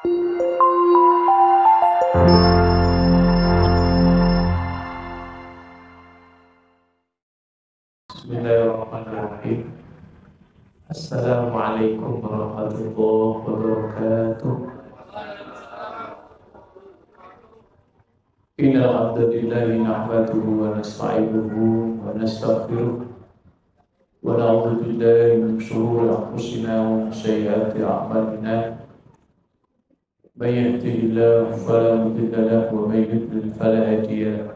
Bismillahirrahmanirrahim. Assalamualaikum warahmatullahi wabarakatuh. Innal hamdalillahi nahmaduhu wa nasta'inuhu wa nastaghfiruh wa na'udzu billahi min shururi anfusina wa min sayyiati a'malina. May yahdihillahu fala mudilla lahu wa may yudlil fala hadiya lahu.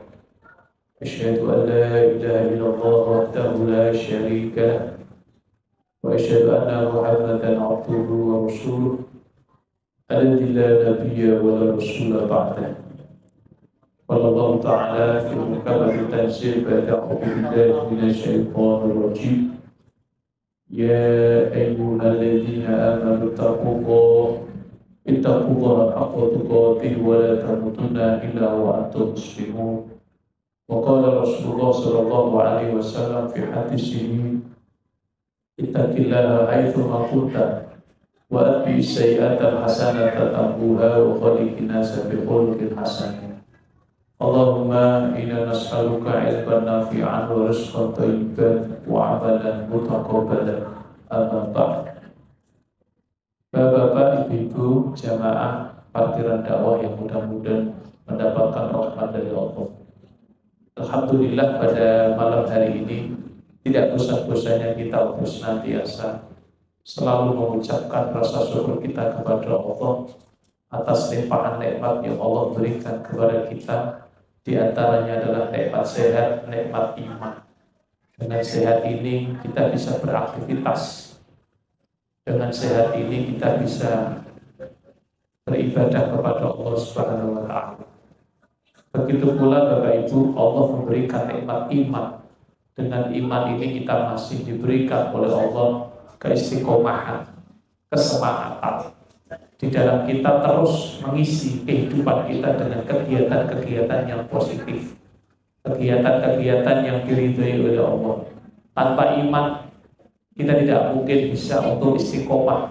أشهد أن لا إله إلا الله وحده لا شريك له وأشهد أن محمدا عبده ورسوله الذي لا نبي ولا رسول بعده. قال الله تعالى في محكم التنزيل بعد أعوذ بالله من الشيطان الرجيم يا أيها الذين آمنوا اتقوا الله حق تقاته ولا تموتن إلا وأنتم مسلمون. وقال رسول الله صلى الله عليه وسلم في حديثه اتق الله حيثما كنت وأتبع السيئة الحسنة تمحوها وخالق الناس بخلق حسن. اللهم إنا نسألك علما نافعا ورزقا طيبا وعملا متقبلا. أما بعد. Bapak, Ibu, jamaah parkiran dakwah yang mudah-mudahan mendapatkan rahmat dari Allah. Alhamdulillah pada malam hari ini tidak bosan-bosannya kita untuk senantiasa selalu mengucapkan rasa syukur kita kepada Allah atas limpahan nikmat yang Allah berikan kepada kita. Di antaranya adalah nikmat sehat, nikmat iman. Dengan sehat ini kita bisa beraktivitas. Dengan sehat ini kita bisa beribadah kepada Allah Subhanahu wa Ta'ala. Begitu pula Bapak Ibu, Allah memberikan nikmat iman. Dengan iman ini kita masih diberikan oleh Allah keistiqomahan, kesemangatan di dalam kita terus mengisi kehidupan kita dengan kegiatan-kegiatan yang positif, kegiatan-kegiatan yang diridhai oleh Allah. Tanpa iman kita tidak mungkin bisa untuk istiqomah,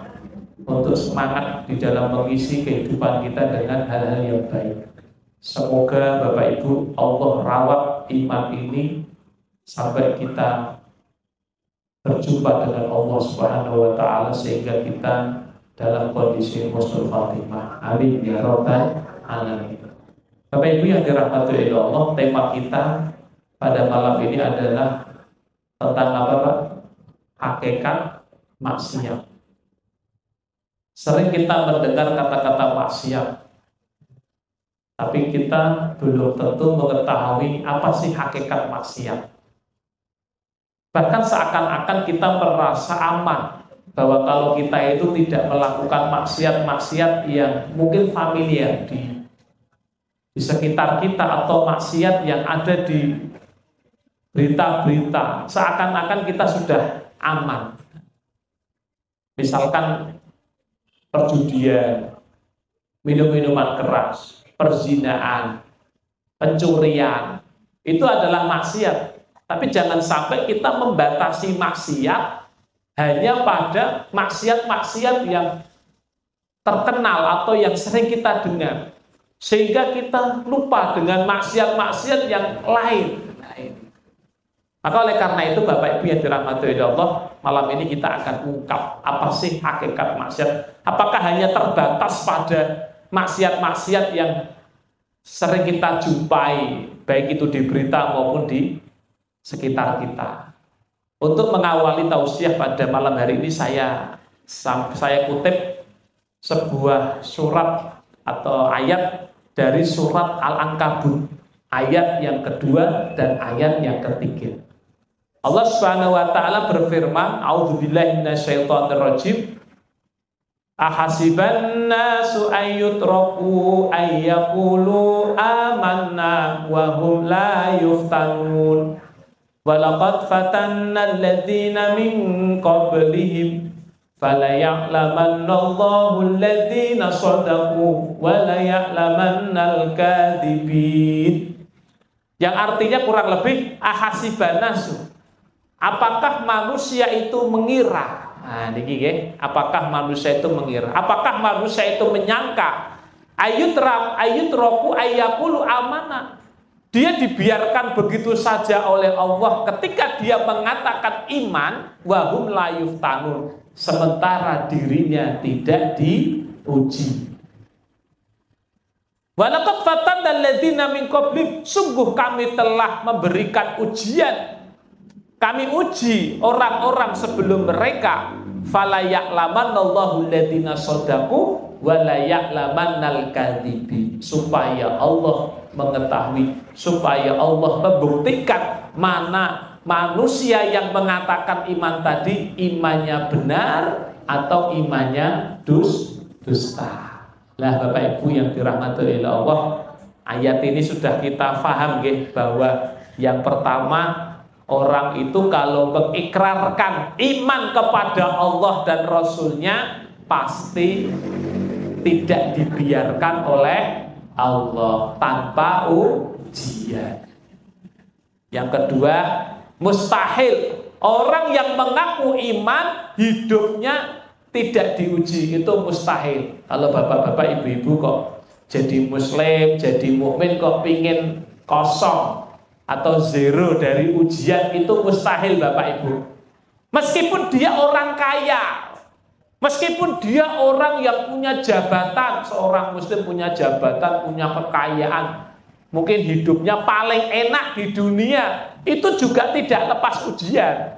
untuk semangat di dalam mengisi kehidupan kita dengan hal-hal yang baik. Semoga Bapak Ibu Allah rawat iman ini sampai kita berjumpa dengan Allah Subhanahu wa Ta'ala sehingga kita dalam kondisi husnul khatimah. Amin ya rabbal alamin. Bapak Ibu yang dirahmati oleh Allah, tema kita pada malam ini adalah tentang apa Pak? Hakikat maksiat. Sering kita mendengar kata-kata maksiat, tapi kita belum tentu mengetahui apa sih hakikat maksiat. Bahkan seakan-akan kita merasa aman bahwa kalau kita itu tidak melakukan maksiat-maksiat yang mungkin familiar di sekitar kita atau maksiat yang ada di berita-berita, seakan-akan kita sudah aman. Misalkan perjudian, minum-minuman keras, perzinaan, pencurian, itu adalah maksiat. Tapi jangan sampai kita membatasi maksiat hanya pada maksiat-maksiat yang terkenal atau yang sering kita dengar, sehingga kita lupa dengan maksiat-maksiat yang lain. Maka oleh karena itu Bapak Ibu yang dirahmati oleh Allah, malam ini kita akan ungkap apa sih hakikat maksiat. Apakah hanya terbatas pada maksiat-maksiat yang sering kita jumpai, baik itu di berita maupun di sekitar kita. Untuk mengawali tausiah pada malam hari ini saya kutip sebuah surat atau ayat dari surat Al-Ankabut, ayat yang kedua dan ayat yang ketiga. Allah Subhanahu wa Ta'ala berfirman, a'udzubillahi minasyaitonirrajim. Ahasiban nasu ayyutraku ayyaqulu amanna wa hum la yuftanun. Walaqad fatanna alladhina min qablihim falaya'lamanna Allahu alladhina shadaqu wa laya'lamanna al-kadhibin. Yang artinya kurang lebih ahasiban nasu. Apakah manusia itu mengira? Nah, niki nggih, apakah manusia itu mengira? Apakah manusia itu menyangka ayyutraku ayyaqulu amanah? Dia dibiarkan begitu saja oleh Allah ketika dia mengatakan iman, wahum la yuftanun, sementara dirinya tidak diuji. Walaqad fatanna alladziina min qablihim, sungguh kami telah memberikan ujian. Kami uji orang-orang sebelum mereka. Fala ya'lamannallahu alladziina shadaqu wa la ya'lamannal kadzibin, supaya Allah mengetahui, supaya Allah membuktikan mana manusia yang mengatakan iman tadi imannya benar atau imannya dusta. Lah Bapak Ibu yang dirahmati oleh Allah, ayat ini sudah kita paham nggih, bahwa yang pertama, orang itu kalau mengikrarkan iman kepada Allah dan Rasulnya pasti tidak dibiarkan oleh Allah tanpa ujian. Yang kedua, mustahil orang yang mengaku iman hidupnya tidak diuji, itu mustahil. Kalau bapak-bapak, ibu-ibu kok jadi muslim, jadi mukmin kok pingin kosong atau zero dari ujian, itu mustahil Bapak Ibu. Meskipun dia orang kaya, meskipun dia orang yang punya jabatan, seorang muslim punya jabatan, punya kekayaan, mungkin hidupnya paling enak di dunia, itu juga tidak lepas ujian.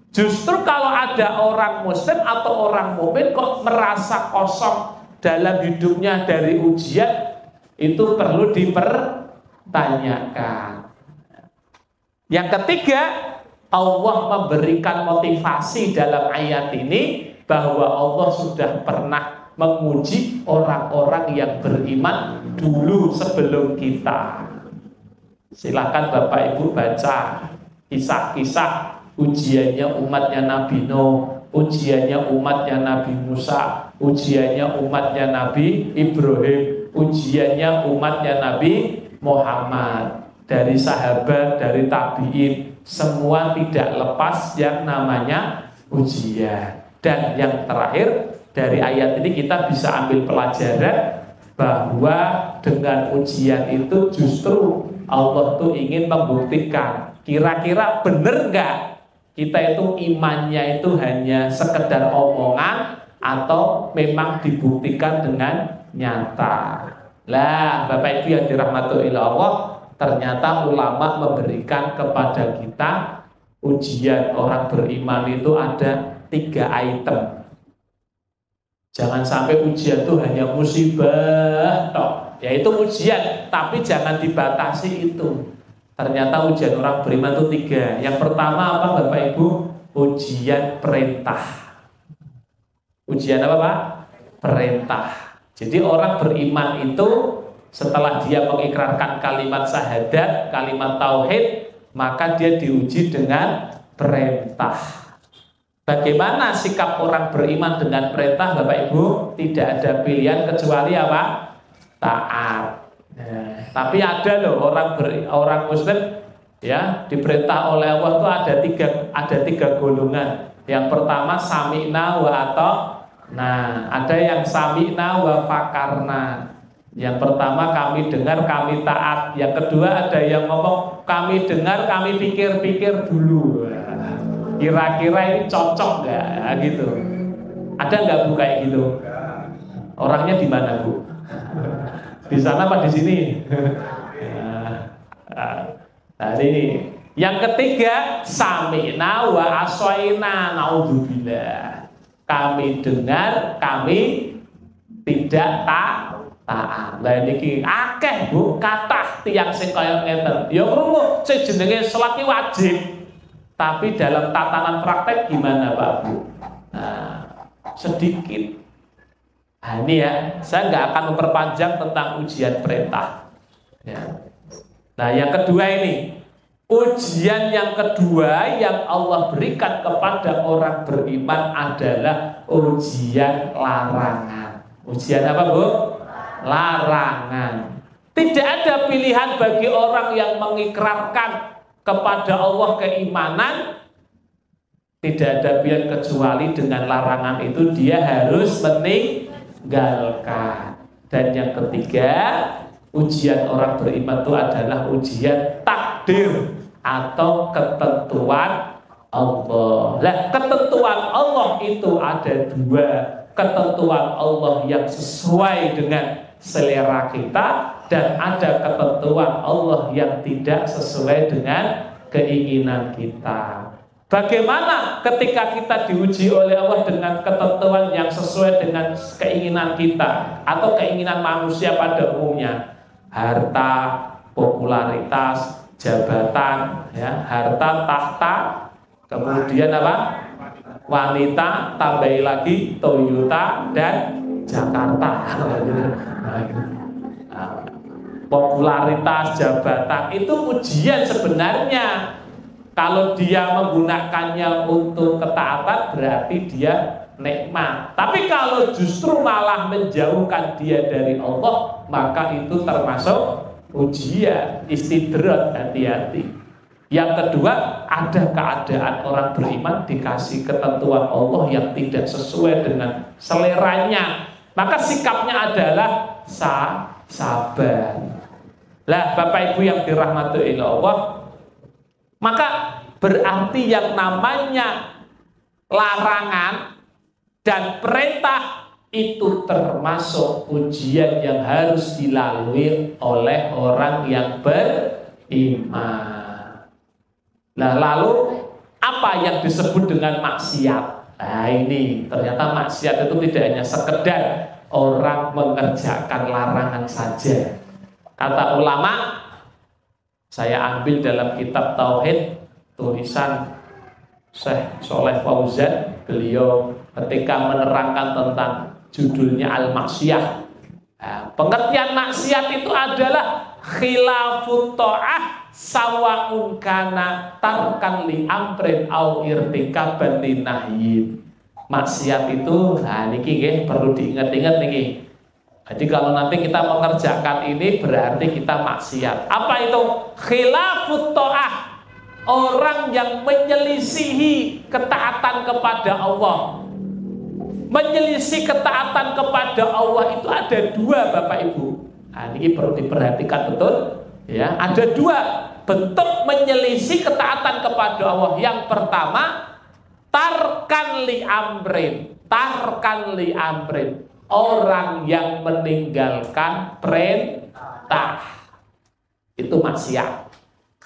Justru kalau ada orang muslim atau orang mukmin kok merasa kosong dalam hidupnya dari ujian, itu perlu dipertanyakan. Yang ketiga, Allah memberikan motivasi dalam ayat ini bahwa Allah sudah pernah menguji orang-orang yang beriman dulu sebelum kita. Silakan Bapak Ibu baca kisah-kisah ujiannya umatnya Nabi Nuh, ujiannya umatnya Nabi Musa, ujiannya umatnya Nabi Ibrahim, ujiannya umatnya Nabi Muhammad. Dari sahabat, dari tabi'in, semua tidak lepas yang namanya ujian. Dan yang terakhir, dari ayat ini kita bisa ambil pelajaran bahwa dengan ujian itu justru Allah tuh ingin membuktikan kira-kira benar nggak kita itu imannya itu hanya sekedar omongan atau memang dibuktikan dengan nyata. Lah Bapak Ibu yang dirahmati oleh Allah, ternyata ulama memberikan kepada kita ujian orang beriman itu ada 3 item. Jangan sampai ujian itu hanya musibah toh, yaitu ujian, tapi jangan dibatasi itu. Ternyata ujian orang beriman itu 3. Yang pertama apa Bapak Ibu? Ujian perintah. Ujian apa Pak? Perintah. Jadi orang beriman itu setelah dia mengikrarkan kalimat syahadat, kalimat tauhid, maka dia diuji dengan perintah. Bagaimana sikap orang beriman dengan perintah Bapak Ibu? Tidak ada pilihan kecuali apa? Taat. Nah, tapi ada loh orang muslim ya diperintah oleh Allah itu ada tiga golongan. Yang pertama sami'na wa ata'na. Ada yang sami'na wa fakarna. Yang pertama kami dengar, kami taat. Yang kedua ada yang ngomong kami dengar, kami pikir-pikir dulu. Kira-kira ini cocok nggak gitu? Ada nggak Bu kayak gitu? Orangnya di mana Bu? Di sana apa di sini? Nah ini. Yang ketiga sami'na wa asoina, naudzubillah. Kami dengar, kami tidak taat. Lah niki akeh Bu kathah tiyang sing kaya ngeten. Ya krungu sing jenenge salat ki wajib. Tapi dalam tatanan praktek gimana Pak Bu? Nah, sedikit. Nah, ini ya, saya nggak akan memperpanjang tentang ujian perintah. Ya. Nah, yang kedua ini, ujian yang kedua yang Allah berikan kepada orang beriman adalah ujian larangan. Ujian apa Bu? Larangan. Tidak ada pilihan bagi orang yang mengikrarkan kepada Allah keimanan, Tidak ada pilihan kecuali dengan larangan itu dia harus meninggalkan. Dan yang ketiga, ujian orang beriman itu adalah ujian takdir atau ketentuan Allah. Nah, ketentuan Allah itu ada dua. Ketentuan Allah yang sesuai dengan selera kita, dan ada ketentuan Allah yang tidak sesuai dengan keinginan kita. Bagaimana ketika kita diuji oleh Allah dengan ketentuan yang sesuai dengan keinginan kita atau keinginan manusia pada umumnya? Harta, popularitas, jabatan, ya, harta, tahta, kemudian apa? Wanita, tambahi lagi Toyota dan Jakarta. Popularitas, jabatan itu ujian sebenarnya. Kalau dia menggunakannya untuk ketaatan berarti dia nikmat. Tapi kalau justru malah menjauhkan dia dari Allah, maka itu termasuk ujian, istidrat, hati-hati. Yang kedua, ada keadaan orang beriman dikasih ketentuan Allah yang tidak sesuai dengan seleranya, maka sikapnya adalah sabar. Lah, Bapak Ibu yang dirahmati Allah, maka berarti yang namanya larangan dan perintah itu termasuk ujian yang harus dilalui oleh orang yang beriman. Nah, lalu apa yang disebut dengan maksiat? Nah, ini ternyata maksiat itu tidak hanya sekedar orang mengerjakan larangan saja. Kata ulama, saya ambil dalam kitab Tauhid tulisan Syekh Sholeh Fauzan, beliau ketika menerangkan tentang judulnya Al-Maksiyah. Nah, pengertian maksiat itu adalah khilafut ta'ah sawaun kana tarkan li amrin au irtikaban li nahyin. Maksiat itu, nah niki nggih perlu diingat-ingat niki. Jadi kalau nanti kita mengerjakan ini berarti kita maksiat. Apa itu? Khilafut ta'ah, orang yang menyelisihi ketaatan kepada Allah. Menyelisih ketaatan kepada Allah itu ada dua, Bapak Ibu. Nah, ini perlu diperhatikan betul. Ya, ada dua bentuk menyelisih ketaatan kepada Allah. Yang pertama, tarkan li amrin. Tarkan li amrin. Orang yang meninggalkan perintah. Itu maksiat.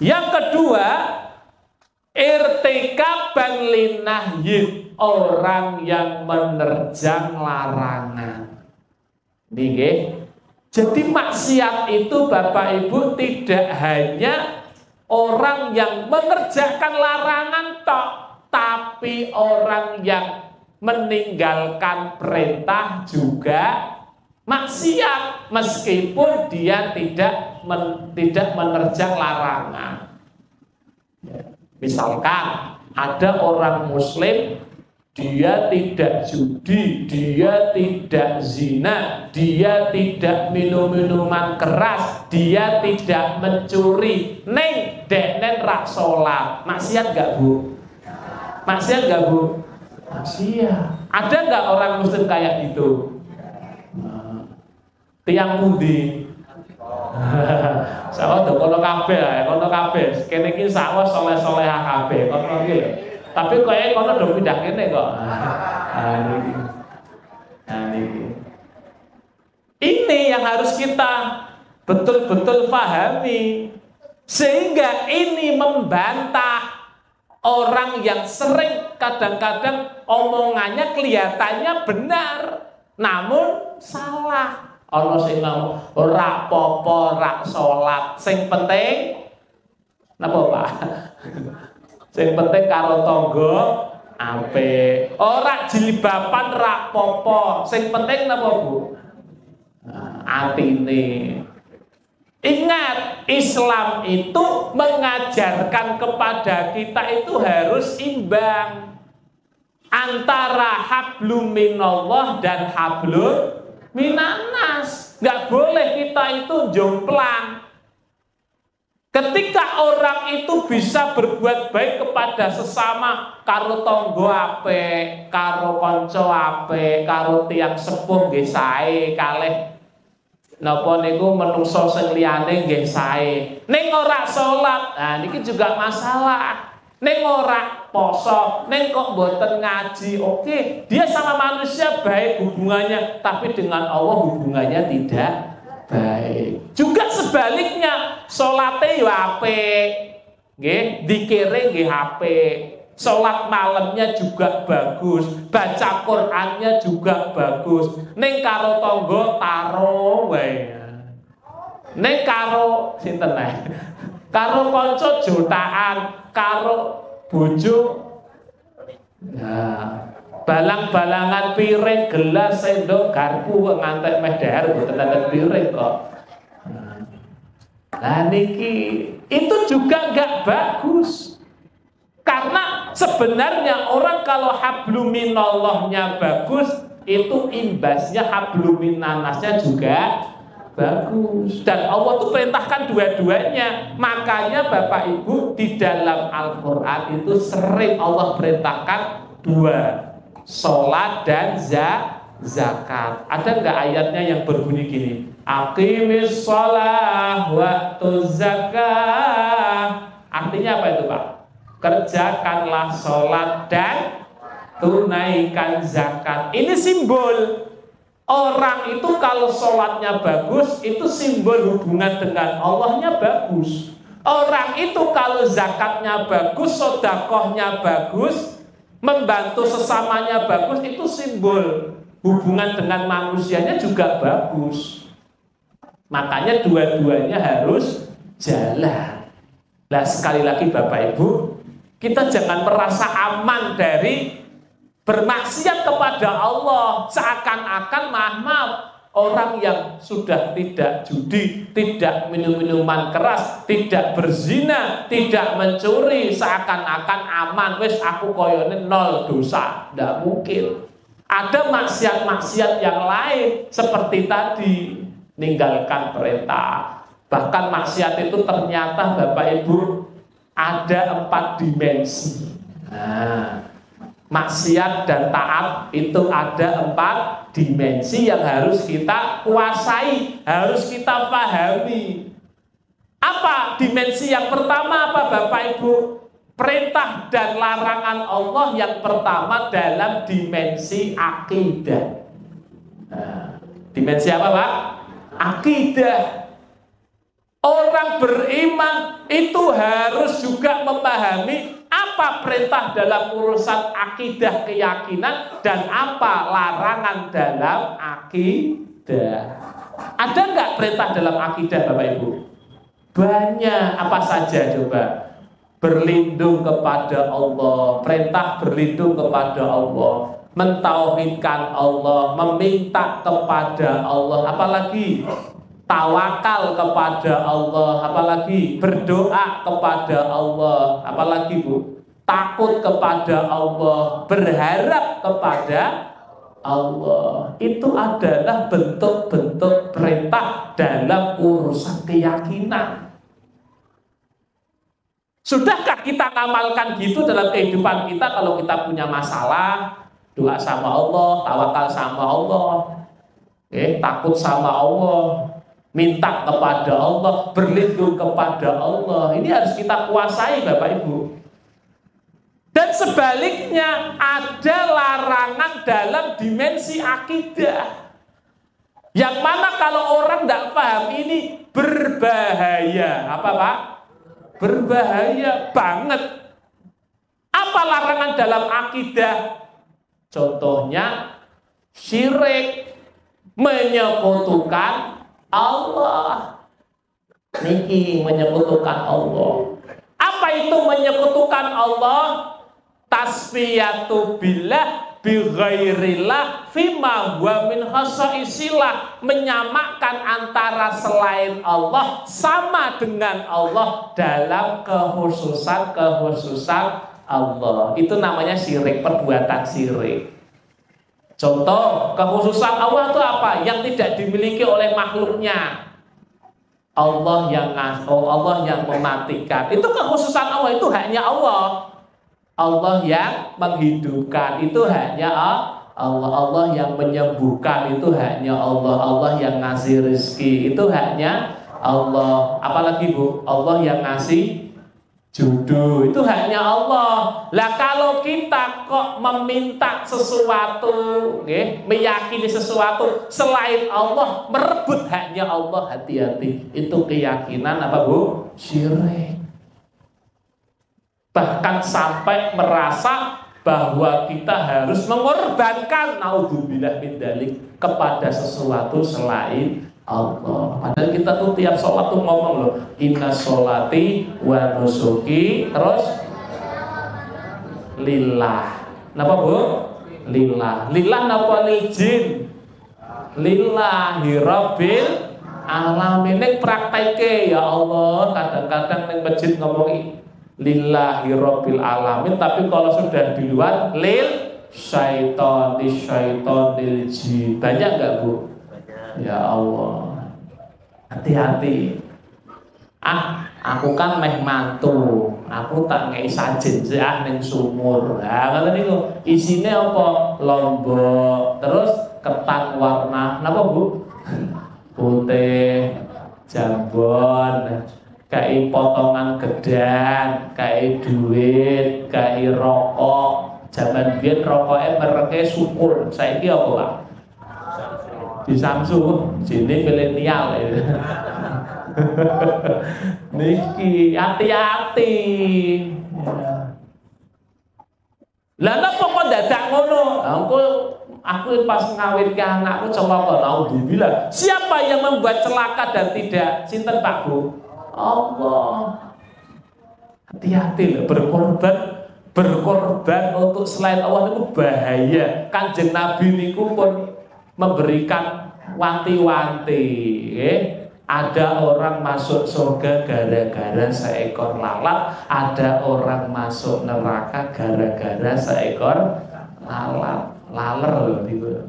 Yang kedua, irtikaban li nahyin. Orang yang menerjang larangan. Nggih. Jadi maksiat itu Bapak Ibu tidak hanya orang yang mengerjakan larangan tok, tapi orang yang meninggalkan perintah juga maksiat meskipun dia tidak menerjang larangan. Misalkan ada orang muslim, dia tidak judi, dia tidak zina, dia tidak minum minuman keras, dia tidak mencuri, neng deknen rak sholat. Maksiat gak Bu? Maksiat gak Bu? Maksiat. Ada gak orang muslim kayak gitu? Tiang pundi? Sawah kono kabeh, kono kabeh. Kene iki sawah soleh-solehah kabeh, kono iki. Tapi kayaknya kono udah pindah kene kok. Ini yang harus kita betul-betul pahami, sehingga ini membantah orang yang sering kadang-kadang omongannya kelihatannya benar, namun salah. Ono sing ngomong ora popo, ora salat, sing penting napa Pak? Sing penting karo tangga apik. Ora jilbaban rak popo. Sing penting napa, Bu? Atine. Ingat, Islam itu mengajarkan kepada kita itu harus imbang antara hablum minallah dan hablum minanas. Enggak boleh kita itu jomplang. Ketika orang itu bisa berbuat baik kepada sesama, karo tangga apik, karo kanca apik, karo tiyang sepuh nggih sae, kalih napa niku menungso sing liyane nggih sae. Ning ora salat, nah niki juga masalah. Ning ora poso, ning kok mboten ngaji. Oke, dia sama manusia baik hubungannya, tapi dengan Allah hubungannya tidak baik. Juga sebaliknya, salate yo apik, nggih, dikire nggih apik. Salat malamnya juga bagus, baca Qur'annya juga bagus. Ning karo tangga taro wae. Ning karo sinten ae? Karo kanca jotaan, karo bojo nah balang-balangan piring, gelas, sendok, garpu ngantek meh dahar mboten nenten piring kok. Nah niki itu juga enggak bagus. Karena sebenarnya orang kalau habluminallahnya bagus, itu imbasnya habluminanasnya juga bagus. Dan Allah tuh perintahkan dua-duanya. Makanya Bapak Ibu di dalam Al-Quran itu sering Allah perintahkan dua, sholat dan zakat. Ada nggak ayatnya yang berbunyi gini? Aqimis sholah waktu zakah. Artinya apa itu Pak? Kerjakanlah sholat dan tunaikan zakat. Ini simbol. Orang itu kalau sholatnya bagus, itu simbol hubungan dengan Allahnya bagus. Orang itu kalau zakatnya bagus, sedekahnya bagus, membantu sesamanya bagus, itu simbol hubungan dengan manusianya juga bagus. Makanya dua-duanya harus jalan. Nah sekali lagi Bapak Ibu, kita jangan merasa aman dari bermaksiat kepada Allah. Seakan-akan maaf orang yang sudah tidak judi, tidak minum minuman keras, tidak berzina, tidak mencuri, seakan-akan aman. Wes aku koyone nol dosa. Tidak mungkin. Ada maksiat-maksiat yang lain seperti tadi, ninggalkan perintah. Bahkan maksiat itu ternyata Bapak Ibu ada 4 dimensi. Nah, maksiat dan taat itu ada 4 dimensi yang harus kita kuasai, harus kita pahami. Apa dimensi yang pertama apa Bapak Ibu? Perintah dan larangan Allah yang pertama dalam dimensi akidah. Nah, dimensi apa Pak? Akidah. Orang beriman itu harus juga memahami apa perintah dalam urusan akidah keyakinan dan apa larangan dalam akidah. Ada nggak perintah dalam akidah Bapak Ibu? Banyak. Apa saja coba? Berlindung kepada Allah, perintah berlindung kepada Allah, mentauhidkan Allah, meminta kepada Allah, apalagi tawakal kepada Allah, apalagi berdoa kepada Allah, apalagi Bu, takut kepada Allah, berharap kepada Allah. Itu adalah bentuk-bentuk perintah dalam urusan keyakinan. Sudahkah kita ngamalkan gitu dalam kehidupan kita? Kalau kita punya masalah, doa sama Allah, tawakal sama Allah, takut sama Allah, minta kepada Allah, berlindung kepada Allah. Ini harus kita kuasai Bapak Ibu. Dan sebaliknya ada larangan dalam dimensi akidah, yang mana kalau orang tidak paham ini berbahaya. Apa Pak? Berbahaya banget. Apa larangan dalam akidah? Contohnya syirik, menyekutukan Allah. Niki menyekutukan Allah. Apa itu menyekutukan Allah? Tasfiyatu billah bi ghairillah fima huwa min khasaisillah, menyamakan antara selain Allah sama dengan Allah dalam kekhususan Allah. Itu namanya syirik, perbuatan syirik. Contoh kekhususan Allah itu apa? Yang tidak dimiliki oleh makhluknya. Allah yang Allah yang mematikan. Itu kekhususan Allah, itu haknya Allah. Allah yang menghidupkan, itu haknya Allah. Allah yang menyembuhkan, itu haknya Allah. Allah yang ngasih rezeki, itu haknya Allah. Apalagi Bu, Allah yang ngasih jodoh, itu haknya Allah. Lah kalau kita kok meminta sesuatu, meyakini sesuatu selain Allah, merebut haknya Allah, hati-hati. Itu keyakinan apa Bu? Syirik. Bahkan sampai merasa bahwa kita harus mengorbankan naudzubillah min dzalik kepada sesuatu selain Allah. Padahal kita tuh tiap sholat tuh ngomong loh, inna sholati wa nusuki, terus lillah. Napa Bu? Lillah. Lillah napa lil jin? Lillahi rabbil alamin. Nek prakteke ya Allah, kadang-kadang ning masjid ngomong lillahi rabbil alamin, tapi kalau sudah di luar lil syaitonil jin. Banyak enggak Bu? Ya Allah, hati-hati. Aku kan meh mantu, aku tak ngei sajen sih ning sumur. Nah, kalau niku isine apa? Lombok, terus ketan warna napa Bu? Putih, jambon, kayak potongan gedang, kayak duit, kayak rokok. Zaman biyen rokoknya mereke Sukul, saiki apa Pak? Di Samsu, sini milenial ya. Niki hati-hati. Lah napa kok dadak ngono? Aku pas ngawinke anakku celaka, naudzubillah. Siapa yang membuat celaka dan tidak? Sinten Pak Bu? Allah. Hati-hati loh, berkorban untuk selain Allah itu bahaya. Kanjeng Nabi niku pun memberikan wanti-wanti. Ada orang masuk surga gara-gara seekor lalat, ada orang masuk neraka gara-gara seekor lalat. Laler loh itu.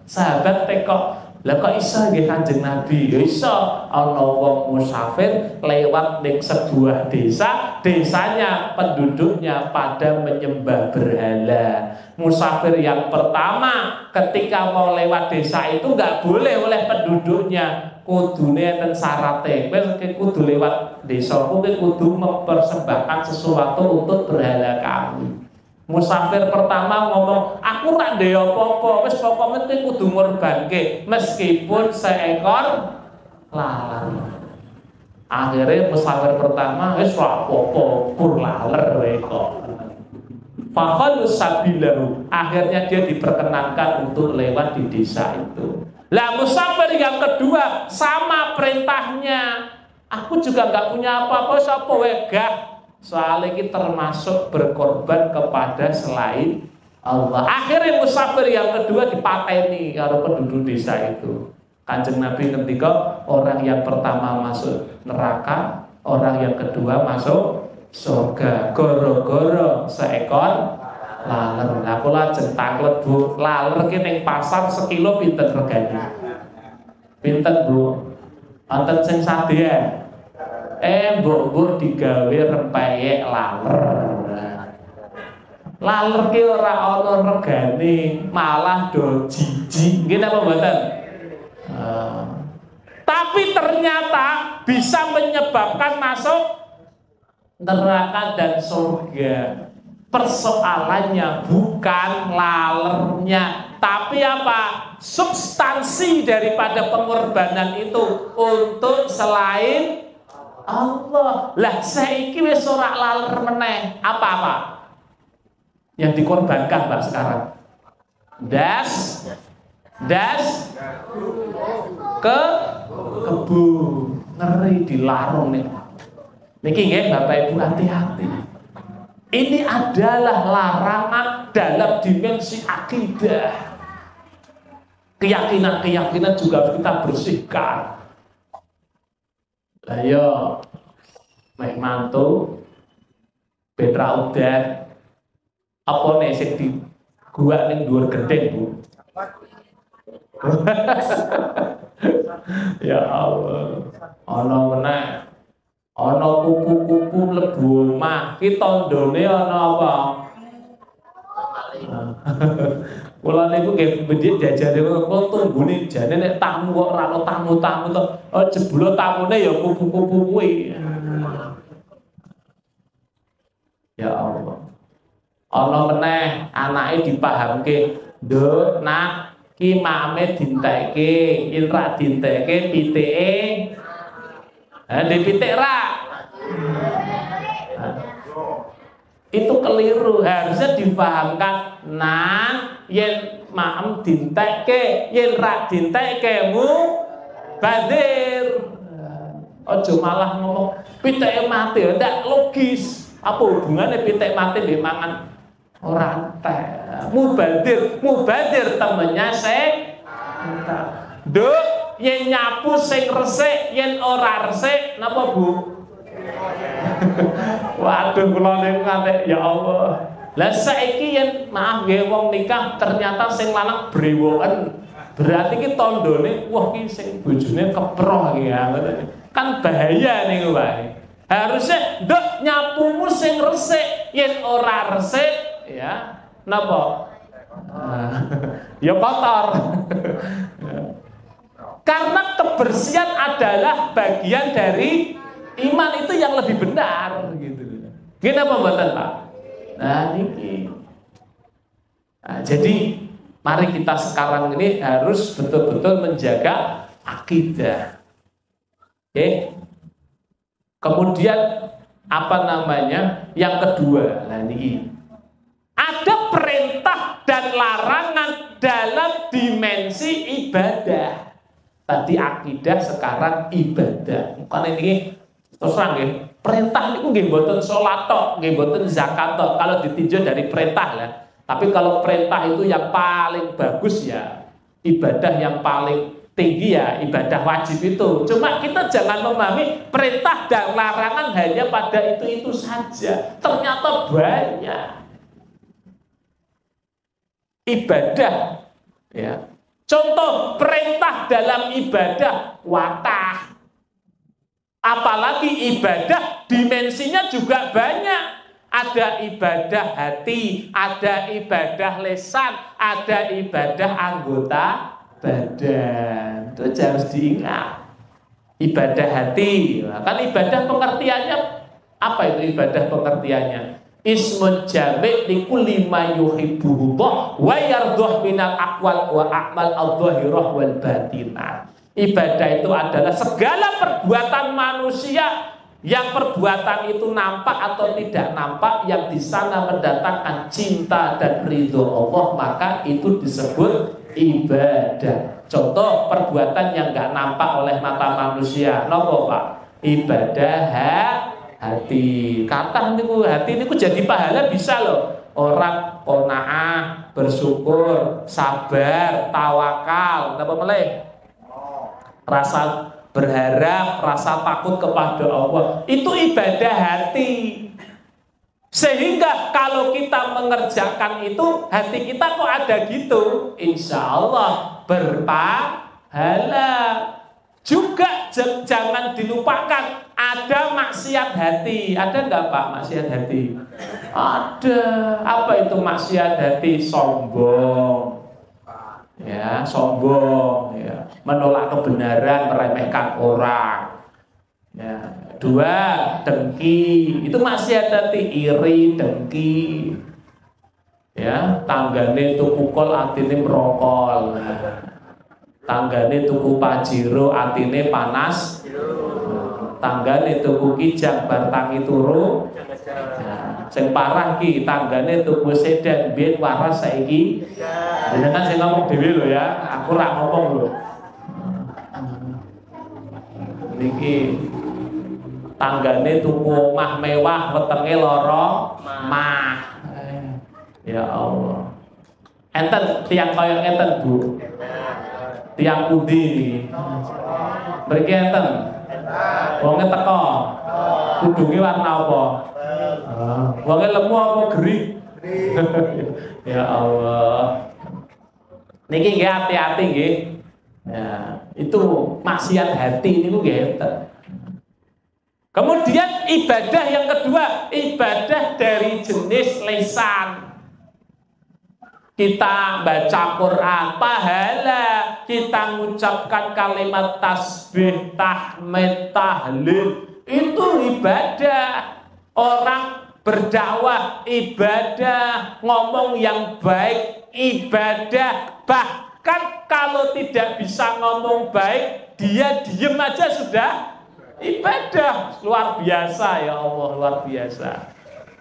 Sahabat tekok, lah kok iso nggih Kanjeng Nabi? Ya iso, ana wong musafir lewat ning sebuah desa, desanya penduduknya pada menyembah berhala. Musafir yang pertama ketika mau lewat desa itu enggak boleh oleh penduduknya, kudune enten syarate. Kowe kudu lewat desa, kowe kudu mempersembahkan sesuatu untuk berhala kamu. Musafir pertama ngomong, aku tak ndek apa-apa, wis pokoke kowe kudu ngorbanke meskipun seekor lalat. Akhirnya musafir pertama wis ora apa-apa, kur laler wae kok. Fakhalu sabilahu, akhirnya dia diperkenankan untuk lewat di desa itu. Lah musafir yang kedua sama perintahnya, aku juga nggak punya apa-apa, sapa wae gah. Soalnya kita termasuk berkorban kepada selain Allah. Akhirnya musafir yang kedua dipateni karo penduduk desa itu. Kanjeng Nabi ngendika, orang yang pertama masuk neraka, orang yang kedua masuk surga. Goro-goro seekor laler. Aku lajeng taklet Bu, laler ki ning pasar sekilo pinten regane? Pinten Bu? Wonten sing sadean. Mbok digawe rempeyek laler. Laler ki ora ana regane, malah do jijik. Nggih napa mboten? Tapi ternyata bisa menyebabkan masuk neraka dan surga. Persoalannya bukan lalernya, tapi apa? Substansi daripada pengorbanan itu untuk selain Allah. Lah saiki wis ora laler meneh. Apa-apa yang dikorbankan Pak sekarang? Das ke kebun. Ngeri dilarung nih. Niki nggih Bapak Ibu, hati-hati. Ini adalah larangan dalam dimensi akidah. Keyakinan-keyakinan juga harus kita bersihkan. Ayo, meh mantu, Petra udan, apa nih sing di gua ning dhuwur gendeng Bu? Ya Allah, ana meneh ana kupu-kupu mlebu omah ki tandane ana apa? Kula niku nggih bedhik jajane kok tunggune jane nek tamu kok ora ana tamu-tamu to. Oh jebul tamune ya kupu-kupu kuwi. Ya Allah. Ana meneh anake dipahamke, "Nduk, Nak, ki mame dintekke, yen ra dintekke pitike." Ndek pitik ra. Itu keliru, harusnya dipahamkan, "Nah, yen maem dintekke, yen ra dintekke mu badir." Ojo malah ngomong pitike mati, ndak logis. Apa hubungannya pitik mati mbek mangan ora entek. Mubadir temennya sing Nduk, yen nyapu sing resik, yen ora resik napa Bu? Waduh kula niku ngantek ya Allah. Lah saiki yen maaf nggih wong nikah ternyata sing lanang brewoken. Berarti ki tandane wah ki sing bojone keproh iki ya. Kan bahaya niku wae. Harusnya nduk nyapumu sing resik, yen ora resik ya napa? Ya kotor. Karena kebersihan adalah bagian dari iman, itu yang lebih benar gitu. Gini apa mboten, Pak? Nah, niki. Nah, jadi mari kita sekarang ini harus betul-betul menjaga akidah. Oke. Kemudian apa namanya? Yang kedua, nah niki. Ada perintah dan larangan dalam dimensi ibadah. Tadi akidah, sekarang ibadah. Bukan ini terus terang nggih. Perintah niku nggih mboten salat tok, nggih mboten zakat tok kalau ditinjau dari perintah ya. Tapi kalau perintah itu yang paling bagus ya ibadah yang paling tinggi ya ibadah wajib itu. Cuma kita jangan memahami perintah dan larangan hanya pada itu saja. Ternyata banyak ibadah ya. Contoh perintah dalam ibadah watah. Apalagi ibadah dimensinya juga banyak. Ada ibadah hati, ada ibadah lisan, ada ibadah anggota badan. Itu harus diingat. Ibadah hati, kan ibadah pengertiannya apa itu ibadah pengertiannya? Ismun jami' likulli ma yuhibbuhullah wa yardhah minal aqwal wa a'mal adh-dhahirah wal batinah. Ibadah itu adalah segala perbuatan manusia yang perbuatan itu nampak atau tidak nampak, yang di sana mendatangkan cinta dan ridho Allah, maka itu disebut ibadah. Contoh perbuatan yang nggak nampak oleh mata manusia, nopo Pak? Ibadah hati. Kata niku hati niku jadi pahala bisa loh. Orang qanaah, bersyukur, sabar, tawakal, napa meleh? Rasa berharap, rasa takut kepada Allah, itu ibadah hati. Sehingga kalau kita mengerjakan itu, hati kita kok ada gitu, insya Allah berpahala. Juga jangan dilupakan ada maksiat hati. Ada nggak Pak maksiat hati? Ada. Apa itu maksiat hati? Sombong. Ya, sombong, ya, menolak kebenaran, meremehkan orang. Ya, dua, dengki, itu maksiat hati, iri, dengki. Ya, tanggane tuku kol, atine merokol. Tanggane tuku pajero, atine panas. Tanggane tuku kijang, bartangi turu. Nah, sing parah ki tanggane tuku sedan, biyen waras saiki. Jangan saya ngomong dhewe lho ya, aku ora ngomong lho. Niki tanggane tuku omah mewah, wetenge lara mah. Ya Allah. Enten tiang kaya enten Bu. Tiang pundi niki. Mriki enten. Wonge teko. Kudunge warna apa? Wonge lemu apa geri? Ya Allah. Niki nggih hati-hati nggih. Ya, itu maksiat hati niku nggih enten. Kemudian ibadah yang kedua, ibadah dari jenis lisan. Kita baca Quran, pahala. Kita mengucapkan kalimat tasbih, tahmid, tahlil, itu ibadah. Orang berdakwah ibadah, ngomong yang baik ibadah. Bahkan kalau tidak bisa ngomong baik, dia diem aja sudah ibadah. Luar biasa ya Allah, luar biasa.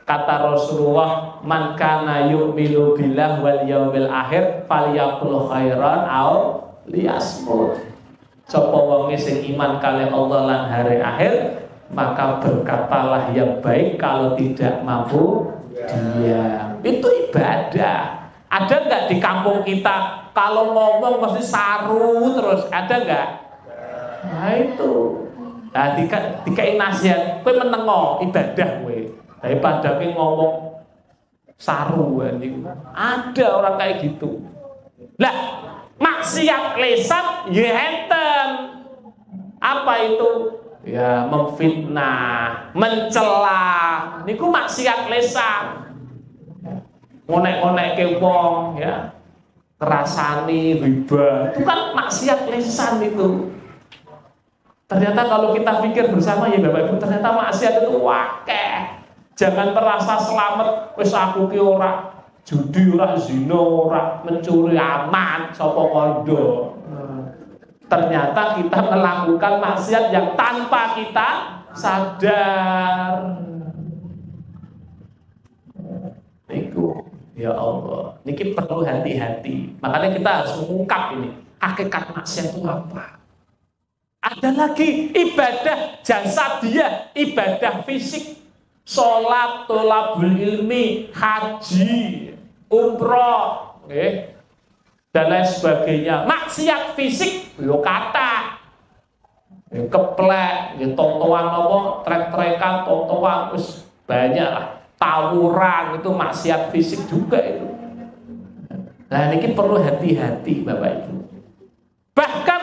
Kata Rasulullah, man kana yu'minu billah wal yaumil akhir falyaqul khairan aw liyasmut. Sapa wong sing iman kali Allah lan hari akhir, maka berkatalah yang baik, kalau tidak mampu diam. Itu ibadah. Ada nggak di kampung kita kalau ngomong mesti saru terus? Ada nggak? Nah itu. Nah, dikai nasihat, kowe menengo ibadah kowe. Daripada kowe ngomong saru niku. Ada orang kayak gitu. Lah, maksiat lisan ya enten. Apa itu? Ya memfitnah, mencela. Niku maksiat lisan. Ngonek-ngonek ke wong ya. Terasani riba. Itu kan maksiat lisan itu. Ternyata kalau kita pikir bersama ya Bapak Ibu, ternyata maksiat itu wakeh. Jangan merasa selamat, wis aku ki ora judi, ora zina, ora mencuri, aman sapa kondo. Ternyata kita melakukan maksiat yang tanpa kita sadar. Niku ya Allah, niki perlu hati-hati. Makanya kita harus mengungkap ini hakikat maksiat itu apa. Ada lagi ibadah jasadiah, ibadah fisik, sholat, tholabul ilmi, haji, umroh, dan lain sebagainya. Maksiat fisik, yo kata, keplek, tontonan apa, trek-trekan, tontonan, terus banyak lah, tawuran itu maksiat fisik juga itu. Nah ini perlu hati-hati Bapak Ibu. Bahkan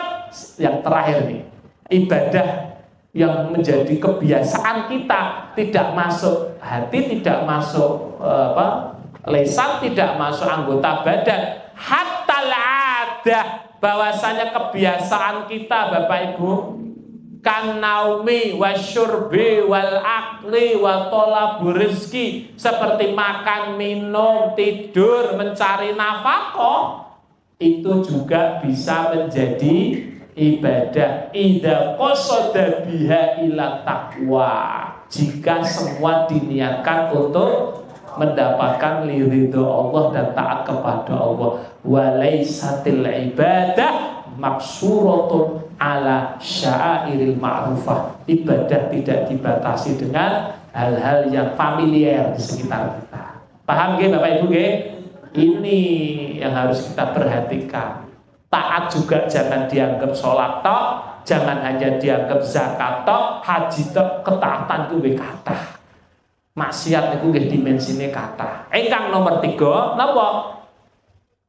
yang terakhir nih, ibadah yang menjadi kebiasaan kita, tidak masuk hati, tidak masuk lisan, tidak masuk anggota badan, hatta al-adah, bahwasanya kebiasaan kita Bapak Ibu, kan naumi wasyurbi wal akli wa thalabur rizki, seperti makan, minum, tidur, mencari nafkah, itu juga bisa menjadi ibadah. Idza qasada biha ila taqwa, jika semua diniatkan untuk mendapatkan ridho Allah dan taat kepada Allah. Walaisatil ibadah maksuratun ala sya'airil ma'rufah, ibadah tidak dibatasi dengan hal-hal yang familiar di sekitar kita. Paham nggih Bapak Ibu nggih? Ini yang harus kita perhatikan. Taat juga jangan dianggap sholat tok, jangan hanya dianggap zakat tok, haji tok, ketaatan itu nggih kathah. Maksiat itu nggih dimensine kathah. Ingkang nomor 3 napa?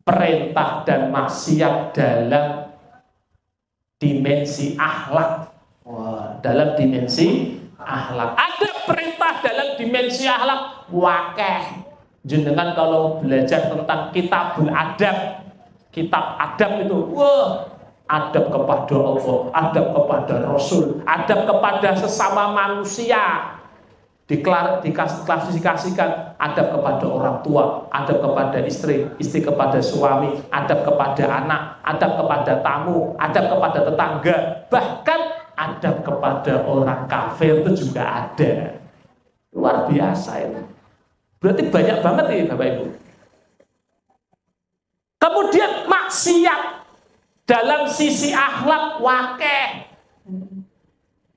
Perintah dan maksiat dalam dimensi akhlak. Wah, dalam dimensi akhlak. Ada perintah dalam dimensi akhlak wakeh. Jenengan kalau belajar tentang kitabul adab, kitab adab itu, wah, adab kepada Allah, adab kepada Rasul, adab kepada sesama manusia. Diklasifikasikan adab kepada orang tua, adab kepada istri, istri kepada suami, adab kepada anak, adab kepada tamu, adab kepada tetangga, bahkan adab kepada orang kafir itu juga ada. Luar biasa itu. Berarti banyak banget nih Bapak Ibu. Kemudian maksiat dalam sisi akhlak wakeh.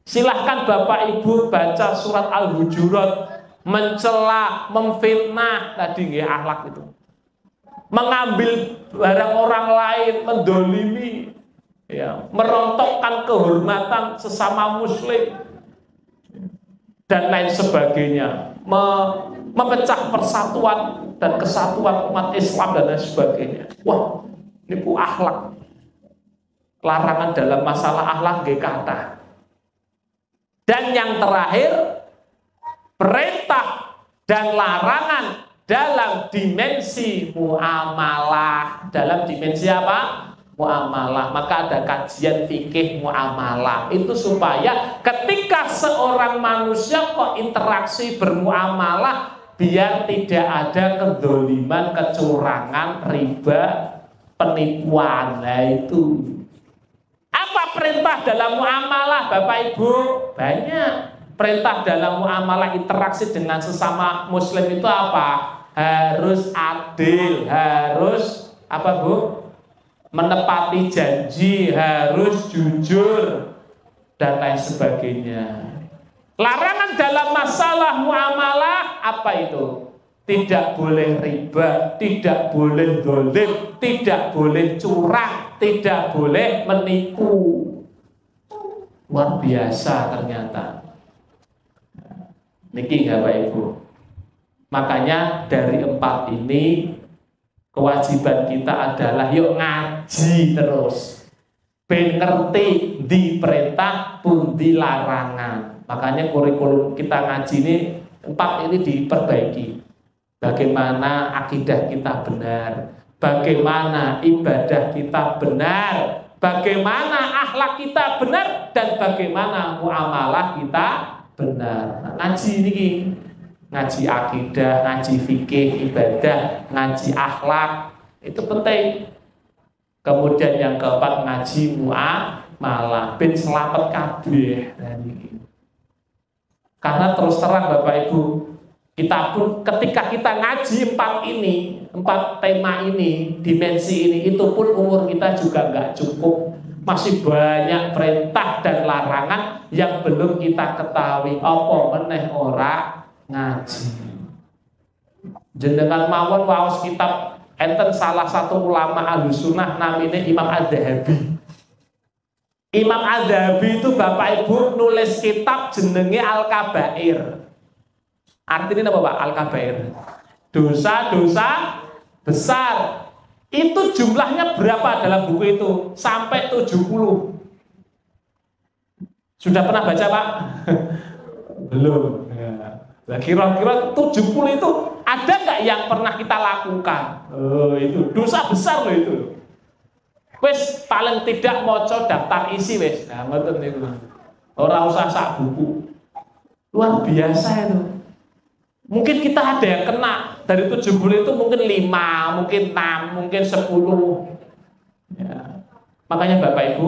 Silahkan Bapak Ibu baca surat Al-Hujurat, mencela, memfitnah, tadi nggih akhlak itu. Mengambil barang orang lain, mendolimi, ya, merontokkan kehormatan sesama muslim dan lain sebagainya. Memecah persatuan dan kesatuan umat Islam dan lain sebagainya. Wah, ini akhlak. Larangan dalam masalah akhlak nggih kathah. Dan yang terakhir, perintah dan larangan dalam dimensi muamalah. Dalam dimensi apa? Muamalah. Maka ada kajian fikih muamalah. Itu supaya ketika seorang manusia kok interaksi bermuamalah, biar tidak ada kedzaliman, kecurangan, riba, penipuan. Nah itu. Apa perintah dalam muamalah, Bapak Ibu? Banyak. Perintah dalam muamalah interaksi dengan sesama muslim itu apa? Harus adil, harus apa Bu? Menepati janji, harus jujur, dan lain sebagainya. Larangan dalam masalah muamalah apa itu? Tidak boleh riba, tidak boleh zalim, tidak boleh curang, tidak boleh menipu. Luar biasa ternyata. Niki Bapak Ibu. Makanya dari 4 ini kewajiban kita adalah yuk ngaji terus. Ben ngerti di perintah pun di larangan. Makanya kurikulum kita ngaji ini 4 ini diperbaiki. Bagaimana akidah kita benar, bagaimana ibadah kita benar, bagaimana akhlak kita benar, dan bagaimana muamalah kita benar. Nah, ngaji ini, ngaji akidah, ngaji fikih, ibadah, ngaji akhlak, itu penting. Kemudian yang keempat, ngaji muamalah, ben selamat kabeh. Karena terus terang Bapak Ibu, kita pun ketika kita ngaji 4 tema ini, dimensi ini, itu pun umur kita juga nggak cukup. Masih banyak perintah dan larangan yang belum kita ketahui. Apa meneh ora ngaji. Jenengan mawon waos kitab enten salah satu ulama Ahlussunnah namanya Imam Adz-Dzahabi. Imam Adz-Dzahabi itu Bapak Ibu nulis kitab jenenge Al-Kabair. Artinya apa Pak? Al-Kabair. Dosa-dosa besar. Itu jumlahnya berapa dalam buku itu? Sampai 70. Sudah pernah baca Pak? Belum. Nah, kira-kira 70 itu ada nggak yang pernah kita lakukan? Oh, itu dosa besar loh itu. Wes paling tidak moco daftar isi wes. Nah, ngoten niku. Ora usah sak buku. Luar biasa itu. Mungkin kita ada yang kena dari 70 itu mungkin 5, mungkin 6, mungkin 10. Ya. Makanya Bapak Ibu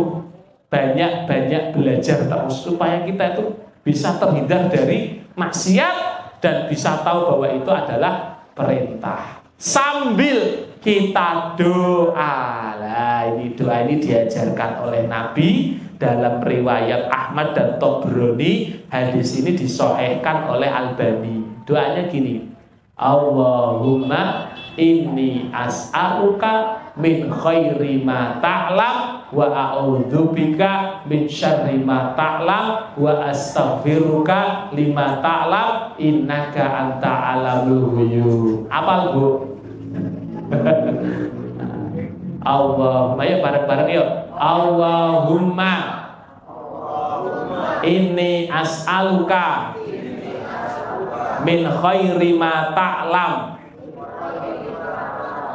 banyak-banyak belajar terus supaya kita itu bisa terhindar dari maksiat dan bisa tahu bahwa itu adalah perintah. Sambil kita doa. Nah, ini doa ini diajarkan oleh Nabi dalam riwayat Ahmad dan Tobroni. Hadis ini disahihkan oleh Albani. Doanya gini, Allahumma inni as'aluka min khairi ma ta'lam wa a'udzubika min syarri ma ta'lam wa astaghfiruka lima ta'lam innaka anta alamul ghuyub. Apal Bu? Allahumma, ya bareng-bareng yuk. Allahumma inni as'aluka min khairi ma ta'lam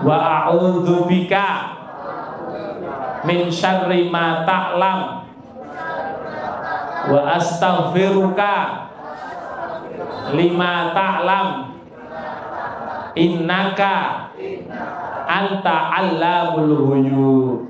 wa a'udzubika min syarri ma ta'lam wa astaghfiruka lima ta'lam innaka anta allamul ghuyub.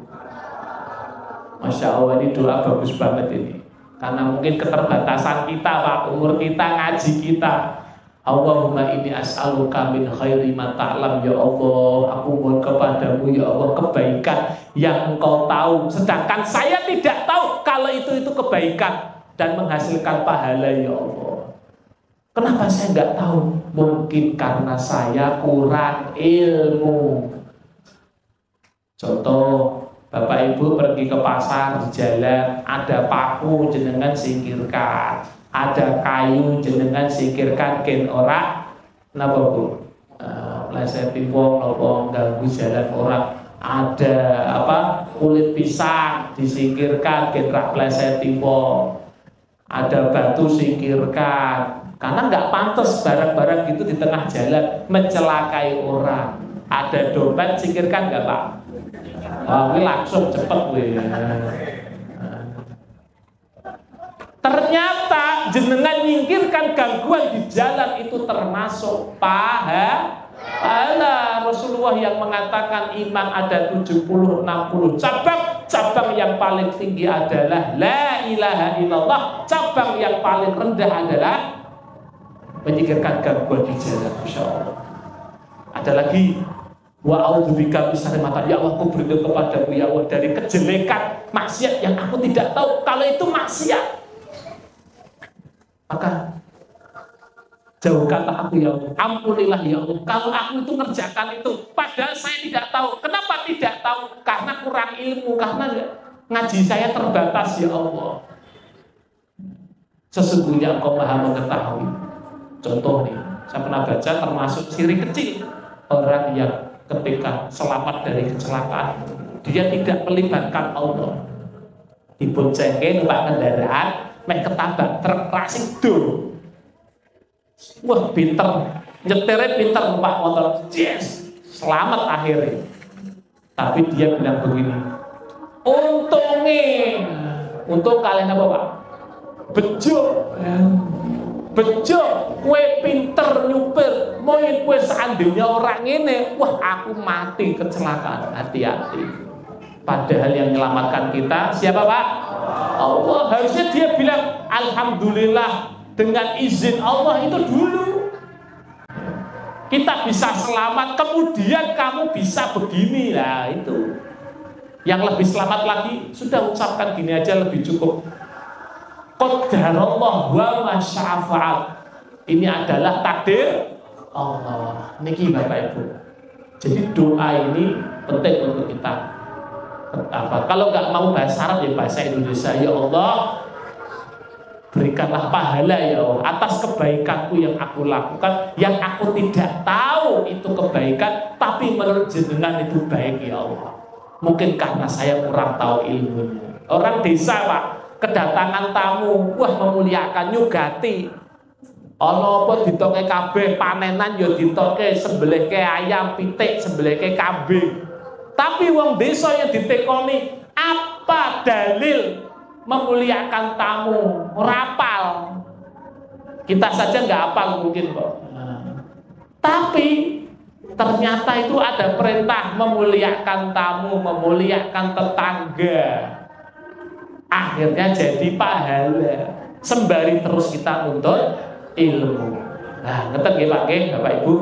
Masya Allah, ini doa bagus banget ini. Karena mungkin keterbatasan kita Pak, umur kita, ngaji kita. Allahumma inni as'aluka min khairi ma ta'lam. Ya Allah, aku mohon kepadamu ya Allah kebaikan yang Engkau tahu, sedangkan saya tidak tahu kalau itu kebaikan dan menghasilkan pahala ya Allah. Kenapa saya nggak tahu? Mungkin karena saya kurang ilmu. Contoh, Bapak Ibu pergi ke pasar, di jalan ada paku, jenengan singkirkan. Ada kayu, jenengan singkirkan, gen ora napa Bu? Pleseti wong napa ganggu jalan orang. Ada apa? Kulit pisang disingkirkan, gen ra pleseti wong. Ada batu singkirkan. Karena nggak pantas barang-barang itu di tengah jalan mencelakai orang. Ada dompet singkirkan nggak Pak? Wah, ini langsung cepet weh. Ternyata jenengan nyingkirkan gangguan di jalan itu termasuk pahala. Rasulullah yang mengatakan iman ada 70-60 cabang. Cabang yang paling tinggi adalah la ilaha illallah. Cabang yang paling rendah adalah menyingkirkan gangguan di jalan. Masya Allah. Ada lagi, wa a'udzubika min syarri ma, ya Allah, aku berlindung kepadamu ya Allah dari kejelekan maksiat yang aku tidak tahu kalau itu maksiat. Maka jauhkanlah aku ya Allah, ampunilah ya Allah kalau aku itu ngerjakan itu padahal saya tidak tahu. Kenapa tidak tahu? Karena kurang ilmu, karena ngaji saya terbatas ya Allah. Sesungguhnya Engkau Maha mengetahui. Contoh nih, saya pernah baca termasuk ciri kecil orang yang ketika selamat dari kecelakaan dia tidak melibatkan Allah. Diboncengin numpak kendaraan mek ketabrak truk rasik dul. Wah, pinter, nyetirnya pinter numpak motor. Yes, selamat akhirnya. Tapi dia bilang begini, untung kalian apa Pak? Bejo, kue pinter nyupir, mau kue seandainya orang ini, wah aku mati kecelakaan, hati-hati. Padahal yang menyelamatkan kita siapa Pak? Allah. Harusnya dia bilang alhamdulillah dengan izin Allah itu dulu. Kita bisa selamat, kemudian kamu bisa begini. Nah itu. Yang lebih selamat lagi, sudah ucapkan gini aja lebih cukup. Qadarallah wa ma syaa fa'al. Ini adalah takdir Allah. Niki Bapak Ibu. Jadi doa ini penting untuk kita. Kalau nggak mau bahasa Arab ya bahasa Indonesia. Ya Allah, berikanlah pahala ya Allah atas kebaikanku yang aku lakukan, yang aku tidak tahu itu kebaikan, tapi menurut jenengan itu baik ya Allah. Mungkin karena saya kurang tahu ilmunya. Orang desa Pak, kedatangan tamu, wah memuliakan nyugati. Ono apa ditoke kabeh panenan ya ditoke sembelih ke ayam, pitik sembelih ke kambing. Tapi wong desa yang ditekoni, apa dalil memuliakan tamu? Rapal. Kita saja nggak hafal mungkin kok. Tapi ternyata itu ada perintah memuliakan tamu, memuliakan tetangga. Akhirnya jadi pahala. Sembari terus kita nuntut ilmu. Nah, ngerti nggih Pak nggih, Bapak Ibu?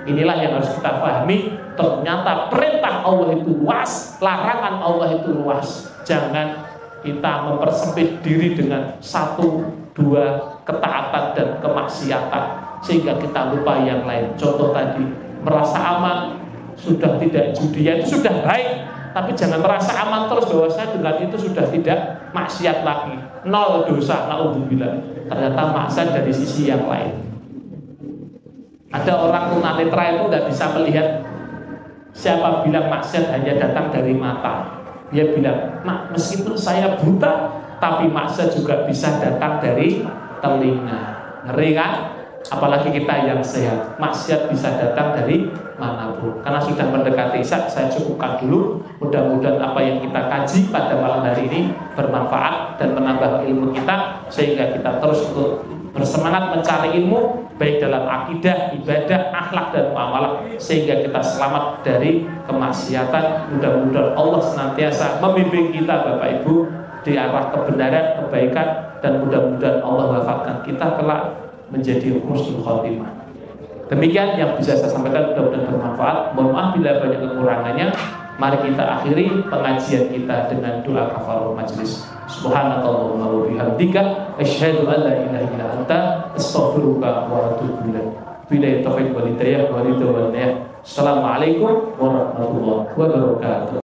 Inilah yang harus kita pahami. Ternyata perintah Allah itu luas, larangan Allah itu luas. Jangan kita mempersempit diri dengan satu dua ketaatan dan kemaksiatan sehingga kita lupa yang lain. Contoh tadi, merasa aman, sudah tidak judian itu sudah baik, tapi jangan merasa aman terus bahwa saya dengan itu sudah tidak maksiat lagi, nol dosa, naudzubillah. Ternyata maksiat dari sisi yang lain. Ada orang tunanetra itu nggak bisa melihat. Siapa bilang maksiat hanya datang dari mata? Dia bilang, meskipun saya buta, tapi maksiat juga bisa datang dari telinga. Ngeri kan? Apalagi kita yang sehat, maksiat bisa datang dari manapun. Karena sudah mendekati Isya, saya cukupkan dulu. Mudah-mudahan apa yang kita kaji pada malam hari ini bermanfaat dan menambah ilmu kita, sehingga kita terus untuk bersemangat mencari ilmu, baik dalam akidah, ibadah, akhlak dan muamalah, sehingga kita selamat dari kemaksiatan. Mudah-mudahan Allah senantiasa membimbing kita Bapak Ibu di arah kebenaran, kebaikan, dan mudah-mudahan Allah wafatkan kita kelak menjadi husnul khotimah. Demikian yang bisa saya sampaikan, mudah-mudahan bermanfaat. Mohon maaf bila banyak kekurangannya. Mari kita akhiri pengajian kita dengan doa kafaratul majelis. Subhanakallahumma wa bihamdika asyhadu an la ilaha illa anta astaghfiruka wa atubu ilaik. Billahi taufiq wal hidayah wa ridwan. Assalamualaikum warahmatullahi wabarakatuh.